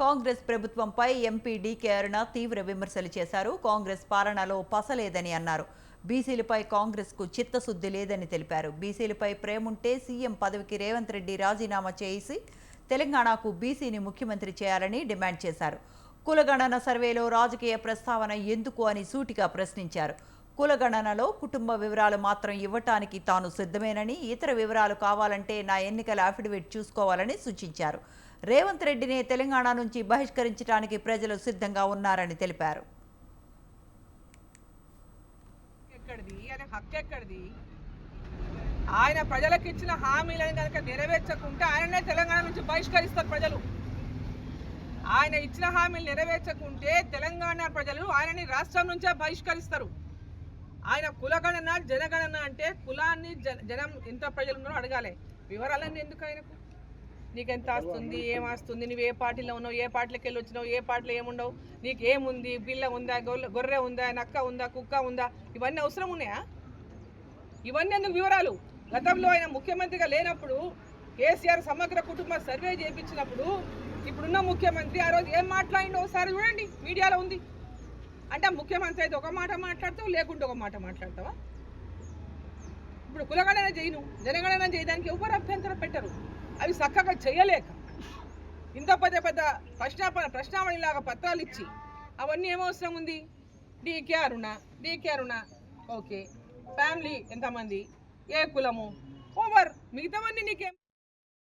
కాంగ్రెస్ ప్రభుత్వంపై MP DK అరుణ తీవ్ర విమర్శలు చేశారు. కాంగ్రెస్ పాలనలో పసలేదని అన్నారు. బీసీలపై కాంగ్రెస్కు చిత్తశుద్ధి లేదని తెలిపారు. బీసీలపై ప్రేముంటే సీఎం పదవికి రేవంత్ రెడ్డి రాజీనామా చేసి తెలంగాణకు బీసీని ముఖ్యమంత్రి చేయాలని డిమాండ్ చేశారు. కులగణన సర్వేలో రాజకీయ ప్రస్తావన ఎందుకు అని సూటిగా ప్రశ్నించారు. కులగణనలో కుటుంబ వివరాలు మాత్రం ఇవ్వటానికి తాను సిద్ధమేనని, ఇతర వివరాలు కావాలంటే నా ఎన్నికల అఫిడవిట్ చూసుకోవాలని సూచించారు. రేవంత్ రెడ్డిని తెలంగాణ నుంచి బహిష్కరించడానికి ప్రజలు సిద్ధంగా ఉన్నారని తెలిపారు. ఆయన ప్రజలకు ఇచ్చిన హామీలను కనుక నెరవేర్చకుంటే ఆయననే తెలంగాణ నుంచి బహిష్కరిస్తారు ప్రజలు. ఆయన ఇచ్చిన హామీలు నెరవేర్చకుంటే తెలంగాణ ప్రజలు ఆయనని రాష్ట్రం నుంచే బహిష్కరిస్తారు. ఆయన కులగణన జనగణన అంటే కులాన్ని జనం ఎంత ప్రజలు ఉన్నారో అడగాలి. వివరాలన్నీ ఎందుకు ఆయనకు? నీకెంత వస్తుంది, ఏమొస్తుంది, నువ్వు ఏ పార్టీలో ఉన్నావు, ఏ పార్టీలోకి వెళ్ళి వచ్చినావు, ఏ పార్టీలో ఏముండవు, నీకు ఏముంది, బిల్ల ఉందా, గొర్రె ఉందా, నక్క ఉందా, కుక్క ఉందా, ఇవన్నీ అవసరం ఉన్నాయా? ఇవన్నీ ఎందుకు వివరాలు? గతంలో ఆయన ముఖ్యమంత్రిగా లేనప్పుడు కేసీఆర్ సమగ్ర కుటుంబ సర్వే చేయించినప్పుడు ఇప్పుడున్న ముఖ్యమంత్రి ఆ రోజు ఏం మాట్లాడిండో ఒకసారి చూడండి, మీడియాలో ఉంది. అంటే ముఖ్యమంత్రి అయితే ఒక మాట మాట్లాడతావు, లేకుంటే ఒక మాట మాట్లాడతావా? ఇప్పుడు కులగణన చేయను, జనగణన చేయడానికి ఎవరు అభ్యంతరం పెట్టరు. అవి చక్కగా చేయలేక ఇంత పెద్ద పెద్ద ప్రశ్నావళిలాగా పత్రాలు ఇచ్చి అవన్నీ ఏమవసరం ఉంది? డీకే అరుణ ఓకే, ఫ్యామిలీ ఎంతమంది, ఏ కులము, ఓవర్, మిగతావన్నీ నీకేం